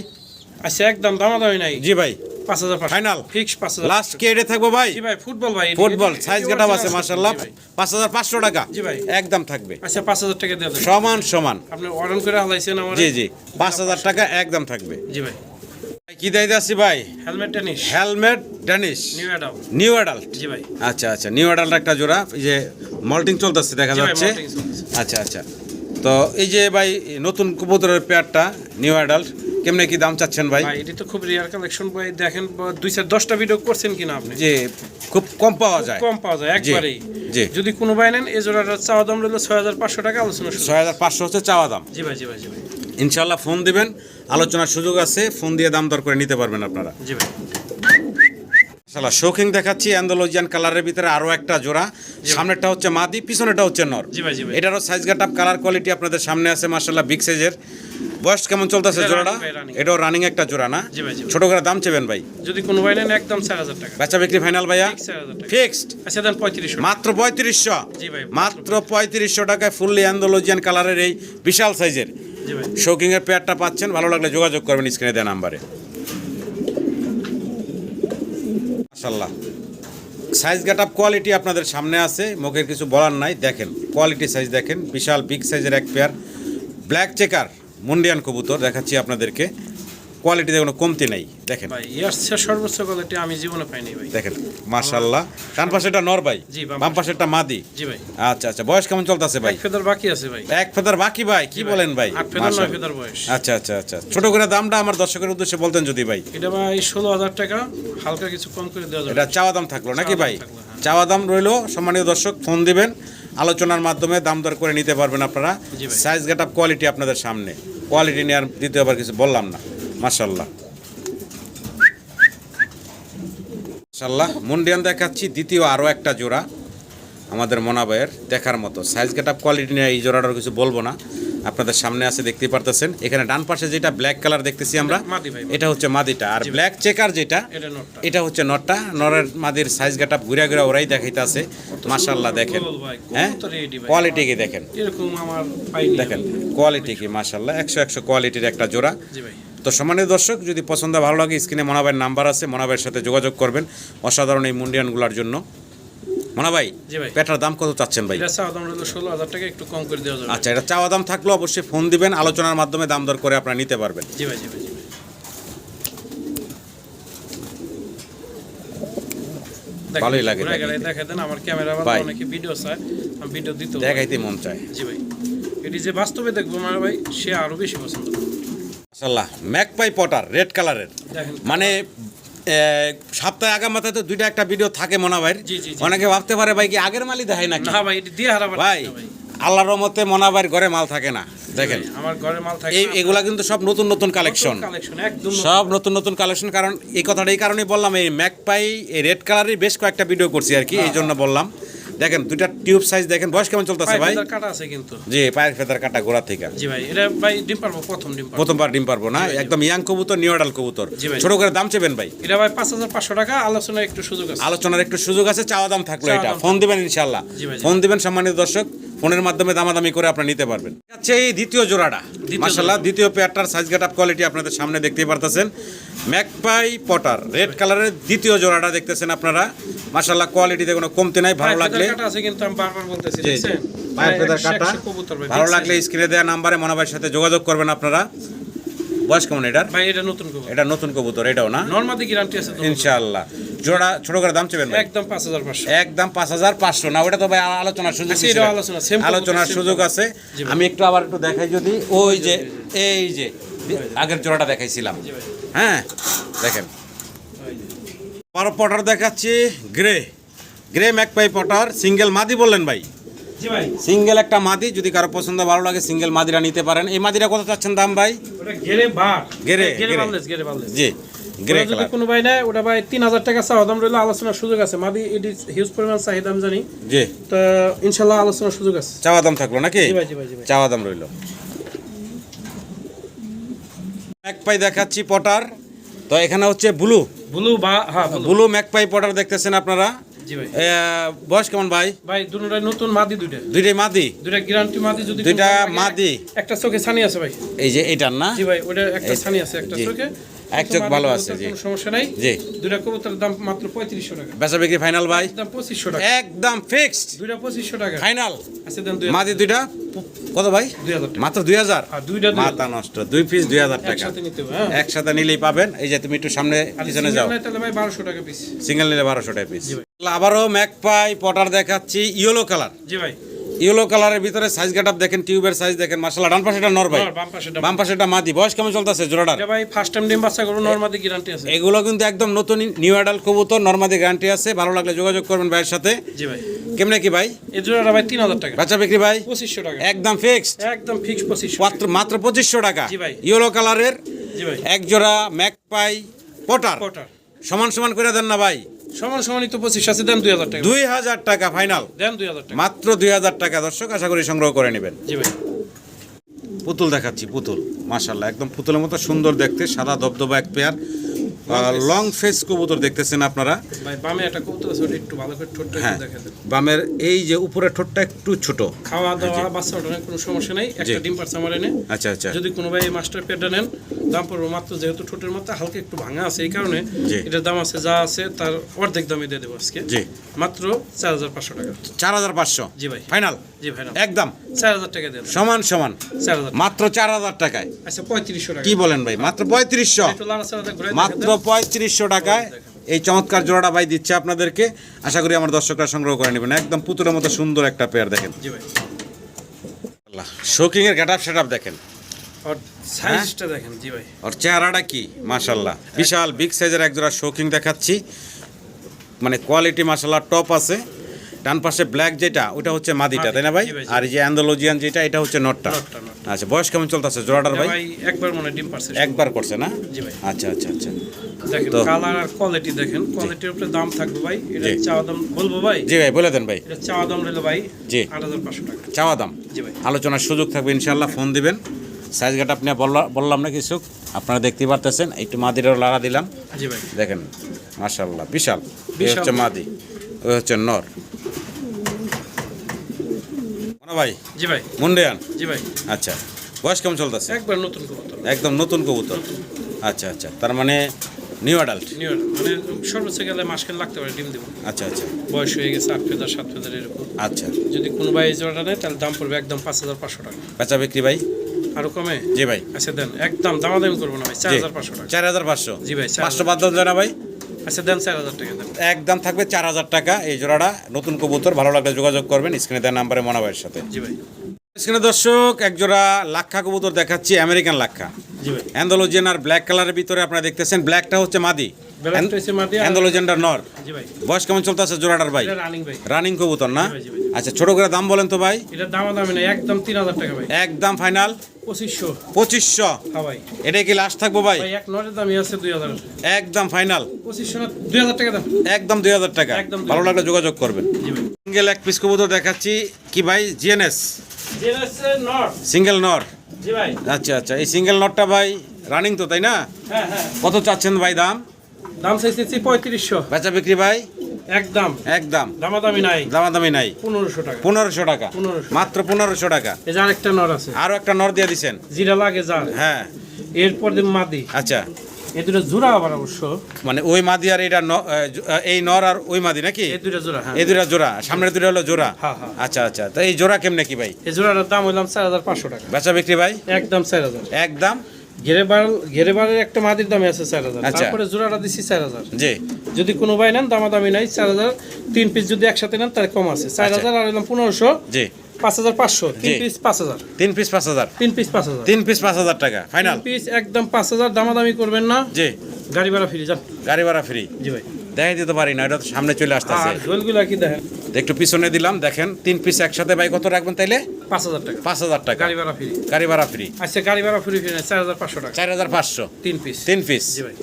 আচ্ছা একদম দামাদামি নাই। জি ভাই। 5,500 ফাইনাল ফিক্স 5,000। লাস্ট কে এডে থাকবো ভাই? জি ভাই ফুটবল ভাই। ফুটবল সাইজ গেটআপ আছে মাশাআল্লাহ। জি ভাই। 5,500 টাকা জি ভাই। একদম থাকবে। আচ্ছা 5,000 টাকা দিয়ে দেন। সমান সমান। আপনি অর্ডার করে হালাইছেন আমার। জি জি 5,000 টাকা একদম থাকবে। জি ভাই। কি দাইতে আছি ভাই? হেলমেট টেনিস। হেলমেট ড্যানিশ নিউ অ্যাডাল। New adult. জি ভাই। আচ্ছা আচ্ছা। নিউ অ্যাডাল্ট একটা জোড়া। এই যে মল্টিং চলতেছে দেখা জি ভাই, যাচ্ছে। molting চলতেছে। আচ্ছা আচ্ছা। তো এই যে ভাই নতুন কবুতরের পেয়ারটা নিউ অ্যাডাল্ট, কেমনে কি দাম চাচ্ছেন ভাই? ভাই এটি তো খুব রেয়ার কালেকশন ভাই। দেখেন 2-10টা ভিডিও করছেন কিনা আপনি? যে খুব কম পাওয়া যায়। কম পাওয়া যায় একবারেই। জি। যদি কোনো ভাই নেন এই জোড়াটার চাওয়া দাম রইল 6,500 টাকা, আলোচনা সুযোগ। 6,500 হচ্ছে চাওয়া দাম। জি ভাই জি ভাই জি ভাই। ইনশাল্লাহ ফোন দিবেন, আলোচনার সুযোগ আছে। ফোন দিয়ে দাম দর করে নিতে পারবেন আপনারা। জি ভাই। শালা শৌখিন দেখাচ্ছি অ্যান্ডালুজিয়ান কালারের ভিতরে আরো একটা জোড়া। সামনেরটা হচ্ছে মাদি, পিছনেরটা হচ্ছে নর। জি ভাই, জি ভাই। এটারও সাইজ গাটাপ কালার কোয়ালিটি আপনাদের সামনে আছে মাশাআল্লাহ বিগ সাইজের। বয়স কেমন চলতেছে এটা জোড়াটা? running ভাই, running। এটাও রানিং একটা জোড়া না? জি ভাই, জি ভাই। ছোট করে দাম চেবেন ভাই? যদি কোনো ভাই নেন একদম 4000 টাকা। বেচা বিক্রি ফাইনাল ভাইয়া? 4000 টাকা। ফিক্সড আচ্ছা দেন 3500। মাত্র 3500। জি ভাই, মাত্র 3500 টাকায় ফুললি অ্যান্ডালুজিয়ান কালারের এই বিশাল সাইজের জি ভাই। শৌকিং এর পেয়ারটা পাচ্ছেন। ভালো লাগলে যোগাযোগ করবেন স্ক্রিনে দেওয়া নাম্বারে। মাশাআল্লাহ সাইজ গাটাপ কোয়ালিটি আপনাদের সামনে আছে, মুখের কিছু বলার নাই। দেখেন কোয়ালিটি সাইজ দেখেন, বিশাল বিগ সাইজের এক পেয়ার ব্ল্যাক চেকার মুন্ডিয়ান কবুতর দেখাচ্ছি আপনাদেরকে। কোয়ালিটিতে কোনো কমতি নেই। দেখেন ভাই এর চেয়ে সর্বোচ্চ কোয়ালিটি আমি জীবনে পাইনি ভাই। দেখেন মাশাআল্লাহ। ডান পাশেটা নর ভাই, জি, বাম পাশেরটা মাদি। জি ভাই। আচ্ছা আচ্ছা, বয়স কেমন চলতেছে ভাই? এক ফেদার বাকি আছে ভাই। এক ফেদার বাকি ভাই, কি বলেন ভাই? 8 ফেদার 9 মাশাআল্লাহ। ফেদার বয়স। আচ্ছা আচ্ছা আচ্ছা, ছোট করে দামটা আমার দর্শকের উদ্দেশ্যে বলতেন যদি ভাই। এটা ভাই 16000 টাকা, হালকা কিছু কম করে দেওয়া যাবে। এটা চাওয়া দাম থাকলো নাকি চাওয়া দাম ভাই? থাকলো, হ্যাঁ। চাওয়া দাম রইলো। সম্মানীয় দর্শক ফোন দিবেন, আলোচনার মাধ্যমে দাম দর করে নিতে পারবেন আপনারা। জি ভাই। সাইজ গেটআপ কোয়ালিটি আপনাদের সামনে, কোয়ালিটি নিয়ে আর দ্বিতীয়বার কিছু বললাম না। মাশাআল্লাহ মাশাআল্লাহ। মুন্ডিয়ান দেখাচ্ছি দ্বিতীয় আরও একটা জোড়া আমাদের মোনাবাইয়ের দেখার মতো। সাইজ গেটআপ কোয়ালিটি নিয়ে এই জোড়াটার কিছু বলবো না, আপনাদের সামনে আছে দেখতেই পারতেছেন। এখানে ডান পাশে যেটা ব্ল্যাক কালার দেখতেছি আমরা, মাদি ভাই। এটা হচ্ছে মাদিটা। আর ব্ল্যাক চেকার যেটা, এটা নটটা। এটা হচ্ছে নটটা। নরের মাদির সাইজ গেটআপ ঘুরে ঘুরে ওরাই দেখাইতেছে। মাশাআল্লাহ দেখেন, গোল ভাই, হ্যাঁ কবুতর রেডি ভাই। কোয়ালিটি কি দেখেন, এরকম আমার পাইনি। দেখেন কোয়ালিটি কি মাশাআল্লাহ 100 কোয়ালিটির একটা জোড়া। জি ভাই। তো সম্মানিত দর্শক, যদি পছন্দ ভালো লাগে স্ক্রিনে মনাবাইয়ের নাম্বার আছে, মনাবাইয়ের সাথে যোগাযোগ করবেন অসাধারণ এই মুন্ডিয়ানগুলোর জন্য। মনাবাই জি ভাই। পেটার দাম কত চাচ্ছেন ভাই? এটা চাওয়া দাম হলো 16000 টাকা, একটু কম করে দেওয়া যাবে। আচ্ছা, এটা চাওয়া দাম থাকলেও অবশ্যই ফোন দিবেন, আলোচনার মাধ্যমে দাম দর করে আপনারা নিতে পারবেন। জি ভাই, জি ভাই, জি ভাই। ভালোই লাগে ঘুরে গেলে দেখা দেন, আমার ক্যামেরা ভাই। বালা অনেকে ভিডিও চায়, আমি ভিডিও দিতে পারি। দেখাইতে মন চায়। জি ভাই। এটি যে বাস্তবে দেখবো মানে ভাই, সে আরো বেশি পছন্দ করবে। মাশাআল্লাহ ম্যাকপাই পটার রেড কালারের, দেখেন মানে সপ্তাহে আগা মাথায় তো দুইটা একটা ভিডিও থাকে মনাবাইয়ের। জি, জি, জি। অনেকে ভাবতে পারে ভাই কি আগের মালই দেখায় নাকি? না ভাই, এটি দিয়ে হারাবার ভাই আল্লাহর রহমতে মনাবাইয়ের ঘরে মাল থাকে না। দেখেন আমার ঘরে মাল থাকে। এগুলা কিন্তু সব নতুন নতুন কালেকশন, কালেকশন একদম সব নতুন নতুন কালেকশন। কারণ এই কথাটা এই কারণেই বললাম, এই ম্যাকপাই এই রেড কালারের বেশ কয়েকটা ভিডিও করছি আর কি, এই জন্য বললাম। দেখেন দুইটা টিউব সাইজ দেখেন। বয়স কেমন চলতেছে ভাই? ফেদার কাটা আছে কিন্তু। জি, পায়ের ফেদার কাটা গোড়া থেকে। জি ভাই, এটা ভাই ডিম পারবো, প্রথম ডিম পারবো। প্রথমবার ডিম পারবো না, জি ভাই, জি একদম ইয়াং কবুতর, নিউ অ্যাডাল কবুতর। জি ভাই। ছোট করে দাম চেবেন ভাই? এটা ভাই 5500 টাকা, আলোচনার একটু সুযোগ আছে। আলোচনার একটু সুযোগ আছে, চাওয়া দাম থাকলো। চাওয়া এটা দাম ফোন দিবেন ইনশাআল্লাহ। জি ভাই, জি। ফোন দিবেন সম্মানিত দর্শক, ফোনের মাধ্যমে দামাদামি করে আপনারা নিতে পারবেন। আচ্ছা, এই দ্বিতীয় জোড়াটা মাশাআল্লাহ, দ্বিতীয় পেয়ারটার সাইজ গেটআপ কোয়ালিটি আপনাদের সামনে দেখতেই পারতেছেন। ম্যাকপাই পটার রেড কালারের দ্বিতীয় জোড়াটা দেখতেছেন আপনারা। মাশাআল্লাহ কোয়ালিটিতে কোনো কমতি নাই। ভালো লাগলে কাটা আছে কিন্তু আমি বারবার বলতেছি, জি, জি, দেখছেন? পায়ের ফেদার 100 কাটা। কবুতর ভাই, ভালো big লাগলে size। স্ক্রিনে দেওয়া নাম্বারে মনোভাইয়ের সাথে যোগাযোগ করবেন আপনারা। বয়স কেমন এটার? ভাই এটা নতুন কবুতর, এটা নতুন কবুতর, এটাও না? নরমাদি গ্যারান্টি আছে তো। ইনশাআল্লাহ। জোড়া ছোট করে দাম চেবেন ভাই? একদম 5500। একদম 5500 না, ওটা তো ভাই আলোচনার সুযোগ আচ্ছা, দিছে। এটাও আলোচনা, same আলোচনার কবুতর, সুযোগ same আছে। জি ভাই। আমি একটু আবার একটু দেখাই যদি, ওই যে এই যে আগের জোড়াটা দেখাইছিলাম, জি ভাই। হ্যাঁ দেখেন। বড় পটার দেখাচ্ছি, grey grey magpie Potter, single মাদি বললেন ভাই? জি ভাই। সিঙ্গেল একটা মাদি, যদি কারো পছন্দ ভালো লাগে সিঙ্গেল মাদিরা নিতে পারেন। এই মাদিরা কত চাচ্ছেন দাম ভাই? ওটা গেরে বার, গেরে, গেরে গেরে। বাললেস, গেরে বাললেস। জি গ্রে ওটা যদি কালার। কোনো ভাই নেয়, ওটা ভাই 3000 টাকা চাওয়া দাম রইলো, আলোচনার সুযোগ আছে। মাদি এটি হিউজ পরিমাণ চাহিদা আমি জানি, জি, তো ইনশাল্লাহ আলোচনার সুযোগ আছে। চাওয়া দাম থাকলো নাকি? জি ভাই, জি ভাই, জি ভাই। চাওয়া দাম রইল। ম্যাকপাই দেখাচ্ছি পটার, তো এখানে হচ্ছে ব্লু ব্লু বা হ্যাঁ ব্লু। ব্লু ম্যাকপাই পটার দেখতেছেন আপনারা। জি ভাই। বয়স কেমন ভাই? ভাই দুটোটাই নতুন মাদি, দুইটা দুইটাই মাদি, দুইটা গ্যারান্টি মাদি। যদি দুইটা কোনো ভাই লাগে, মাদি। একটা চোখে ছানি আছে ভাই। এই যে এইটার না? জি ভাই, ওটা একটা এই- ছানি আছে একটা জি। চোখে। এক চোখ মাদি ভালো কবুতর, আছে, জি। কোনো সমস্যা নাই। জি। দুইটা কবুতরের দাম মাত্র 3500 টাকা। বেচা বিক্রি ফাইনাল ভাই? একদম 2500 টাকা। একদম ফিক্সড দুইটা 2500 টাকা। ফাইনাল। আচ্ছা দেন 2000 মাদি দুইটা কত ভাই? 2000 টাকা। মাত্র 2000? আর দুইটা 2000 মাথা নষ্ট, 2 পিস 2000 টাকা। একসাথে নিতে হবে, হ্যাঁ। একসাথে নিলেই পাবেন। এই যে তুমি একটু সামনে আর পিছনে single যাও, নেয় তাহলে ভাই 1200 টাকা পিস। সিঙ্গেল নিলে 1200 টাকা পিস। জি ভাই। আবারও ম্যাকপাই পটার দেখাচ্ছি, ইয়েলো কালার। জি ভাই। ইয়েলো কালারের ভিতরে সাইজ গেটআপ দেখেন, টিউবের সাইজ দেখেন। মাশাআল্লাহ ডান পাশেটা নর ভাই, নর, বাম পাশেটা বাম পাশেটা মাদি। বয়স কেমন চলতেছে জোড়াটার? এটা ভাই ফার্স্ট টাইম ডিম বাচ্চা করব, নরমাদি গ্যারান্টি আছে। এগুলো কিন্তু একদম নতুন নিউ অ্যাডাল্ট কবুতর, নরমাদি গ্যারান্টি আছে। ভালো লাগলে যোগাযোগ করবেন ভাইয়ের সাথে। জি ভাই। কেমনে কি ভাই? এই জোড়াটা ভাই 3000 টাকা। বাচ্চা বিক্রি ভাই? 2500 টাকা। একদম ফিক্সড, একদম ফিক্স 2500। মাত্র 2500 টাকা। জি ভাই। ইয়েলো কালারের জি ভাই। এক জোড়া ম্যাকপাই পটার, কোটার সমান সমান করে দেন না ভাই? সমান সমানই তো 25 আছে, দেন 2000 টাকা। 2000 টাকা ফাইনাল, দেন 2000 টাকা। মাত্র 2000 টাকা দর্শক, আশা করি সংগ্রহ করে নেবেন। জি ভাই। পুতুল দেখাচ্ছি, পুতুল মাশাআল্লাহ একদম পুতুলের মতো সুন্দর দেখতে, সাদা দবদবা এক পেয়ার লং ফেস কবুতর দেখতেছেন আপনারা। ভাই বামে একটা কবুতর আছে, ওটা একটু ভালো করে ঠোঁটটা হ্যাঁ, একটু দেখে দেন। বামের এই যে উপরের ঠোঁটটা একটু ছোট। খাওয়া দাওয়া বাচ্চা ওঠানোর কোনো সমস্যা নাই, একটা ডিম পারছে আমার এনে। আচ্ছা আচ্ছা, যদি কোনো ভাই মাস্টার পেয়ারটা নেন, দাম পড়বে মাত্র, যেহেতু ঠোঁটের মাত্রা হালকা একটু ভাঙা আছে এই কারণে জি। এটার দাম আছে যা আছে তার অর্ধেক দামে দিয়ে দেবো আজকে। জি, মাত্র 4500 টাকা। 4500 জি ভাই। ফাইনাল, জি ভাই, একদম 4000 টাকা দিয়ে দেন। সমান সমান 4000। মাত্র 4000 টাকায়। আচ্ছা 3500 টাকা। কি বলেন ভাই, মাত্র 3500? একটু লাড়াচাড়া ঘুরাই মাত্র 3500 টাকায় এই চমৎকার জোড়াটা ভাই দিচ্ছে আপনাদেরকে। আশা করি আমার দর্শকরা সংগ্রহ করে নেবেন। একদম পুতুলের মতো সুন্দর একটা পেয়ার দেখেন। জি ভাই। শোকিং এর গেটআপ সেটআপ দেখেন, আর সাইজটা দেখেন। জি ভাই। ওর চেহারাটা কি মাশাআল্লাহ, বিশাল বিগ সাইজের এক জোড়া শোকিং দেখাচ্ছি, মানে কোয়ালিটি মাশাআল্লাহ টপ আছে। ডান পাশে ব্ল্যাক যেটা ওটা হচ্ছে মাদিটা, তাই না ভাই? জি ভাই, জি। আর এই যে অ্যান্ডালুজিয়ান যেটা এটা হচ্ছে নটটা। নটটা, নটটা। আচ্ছা, বয়স কেমন চলতেছে জোড়াটার ভাই? ভাই একবার মনে হয় ডিম পারছে। একবার করছে না? জি ভাই। আচ্ছা আচ্ছা আচ্ছা, দেখেন তো- কালার আর কোয়ালিটি দেখেন, কোয়ালিটির উপরে দাম থাকবে ভাই। এটা জি। চাওয়া দাম বলবো ভাই? জি ভাই বলে দেন ভাই। এটা চাওয়া দাম রইল ভাই জি। 8500 টাকা। চাওয়া দাম, জি ভাই। আলোচনার সুযোগ থাকবে ইনশাল্লাহ, ফোন দিবেন। সাইজ গাটা আপনি বললাম না কিছু, আপনারা দেখতেই পারতেছেন। একটু মাদিরও লাগা দিলাম, জি ভাই। দেখেন মাশাআল্লাহ বিশাল। এই বিশাল। হচ্ছে মাদি, ওই হচ্ছে নর। মনে ভাই জি ভাই। মুন্ডিয়ান। জি ভাই। আচ্ছা, বয়স কেমন চলতেছে? একবার নতুন কবুতর। একদম নতুন কবুতর। আচ্ছা আচ্ছা, তার মানে নিউ অ্যাডাল্ট। নিউ মানে সর্বোচ্চ গেলে মাসখান লাগতে পারে ডিম দিব। আচ্ছা আচ্ছা বয়স হয়ে গেছে 8 ফেদার 7 ফেদার এরকম। আচ্ছা, যদি কোনো ভাই এই জোড়াটা নেয় তাহলে দাম পড়বে একদম 5500 টাকা। বেচা বিক্রি ভাই? আরো কমে? জি ভাই। আচ্ছা দেন, একদম দামাদামি করবো না ভাই, 4500 টাকা। 4500? জি ভাই, 500 বাদ দেন যায় না ভাই? আচ্ছা দেন 4000 টাকা দেন। একদম থাকবে 4000 টাকা এই জোড়াটা। নতুন কবুতর, ভালো লাগলে যোগাযোগ করবেন স্ক্রিনে দেওয়া নাম্বারে মনাবাইয়ের সাথে। জি ভাই। স্ক্রিনে দর্শক এক জোড়া লাক্ষা কবুতর দেখাচ্ছি, আমেরিকান লাক্ষা। জি ভাই। অ্যান্ডালুজিয়ান আর ব্ল্যাক কালারের ভিতরে আপনারা দেখতেছেন, ব্ল্যাকটা হচ্ছে মাদি, ব্ল্যাকটা হচ্ছে মাদি, আর- অ্যান্ডালুজিয়ানটা নর। জি ভাই। বয়স কেমন চলতেছে জোড়াটার ভাই? এটা রানিং ভাই। রানিং কবুতর না? জি ভাই, জি ভাই। আচ্ছা, ছোট করে দাম বলেন তো ভাই। এটা দামাদামি না, একদম 3000 টাকা ভাই। একদম ফাইনাল 2500। 2500? হ্যাঁ ভাই। এটাই কি লাস্ট থাকবো ভাই? ভাই এক নরের দামই আছে 2000। একদম ফাইনাল 2500 না 2000 টাকা দেন। একদম 2000 টাকা। একদম 2000 ভালো লাগলে যোগাযোগ করবেন। জি ভাই। সিঙ্গেল এক পিস কবুতর দেখাচ্ছি, কি ভাই? জিএনএস জেনেছে নর। সিঙ্গেল নর। জি ভাই। আচ্ছা আচ্ছা, এই সিঙ্গেল নটটা ভাই রানিং তো, তাই না? হ্যাঁ হ্যাঁ। কত চাচ্ছেন ভাই দাম? দাম চাইছি 3500। বেচা বিক্রি ভাই? একদম একদম দামাদামি নাই। দামাদামি নাই। 1500 টাকা। 1500 টাকা? 1500 মাত্র 1500 টাকা। এই যে আরেকটা নর আছে, আরো একটা নর দিয়ে দিছেন? জিরা লাগে যার। হ্যাঁ। এরপর দিন মাদি। আচ্ছা, এই দুটো জোড়া আবার অবশ্য। মানে ওই মাদি আর এটা এই নর আর ওই মাদি নাকি? এই দুটো জোড়া, হ্যাঁ। এই দুটা জোড়া, সামনের দুটা হলো জোড়া। হ্যাঁ, হ্যাঁ। আচ্ছা আচ্ছা, তো এই জোড়া কেমনে কি ভাই? এই জোড়াটার দাম হইলাম 4500 টাকা। বেচা বিক্রি ভাই? একদম 4000। একদম। ঘেরেবারের একটা মাদির দামে আছে 4000। আচ্ছা। তারপরে জোড়াটা দিছি 4000। জি। যদি কোনো ভাই নেন দামাদামি নাই, 4000। 3 পিস যদি একসাথে নেন তাহলে কম আছে। 4000 আর হইলাম 1500। জি। 5500। 3 জি। পিস 5000। 3 পিস 5000? 3 পিস 5000। 3 পিস 5000 টাকা ফাইনাল? 3 পিস একদম 5000, দামাদামি করবেন না। জি। গাড়ি ভাড়া ফ্রি যান। গাড়ি ভাড়া ফ্রি? জি ভাই। দেখাই দিতে পারি না, এটা তো সামনে চলে আসতেছে। আর ঝোলগুলা কি দেখেন? একটু পিছনে দিলাম, দেখেন 3 পিস একসাথে ভাই কত রাখবেন তাইলে? 5000 টাকা। 5000 টাকা গাড়ি ভাড়া ফ্রি। গাড়ি ভাড়া ফ্রি? আচ্ছা গাড়ি ভাড়া ফ্রি ফ্রি 4500 টাকা। 4500? 3 পিস। 3 পিস? জি ভাই।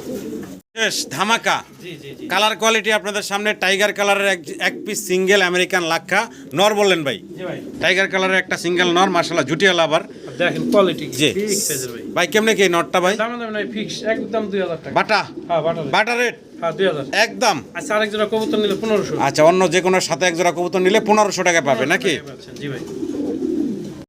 শেষ ধামাকা। জি জি জি। কালার কোয়ালিটি আপনাদের সামনে, টাইগার কালারের এক পিস সিঙ্গেল আমেরিকান লাক্ষা নর বললেন ভাই? জি ভাই। টাইগার কালারের একটা সিঙ্গেল নর, মাশাআল্লাহ জুটিয়াল আবার। আর দেখেন কোয়ালিটি জি। বিগ সাইজের ভাই। ভাই কেমনে কি নটটা ভাই? দামাদামি নাই, ফিক্স একদম 2000 টাকা। বাটা? হ্যাঁ বাটা। বাটা রেট? হ্যাঁ 2000। একদম। আচ্ছা আরেক জোড়া কবুতর নিলে 1500। আচ্ছা, অন্য যে কোনো সাথে এক জোড়া কবুতর নিলে 1500 টাকা পাবে নাকি? জি ভাই।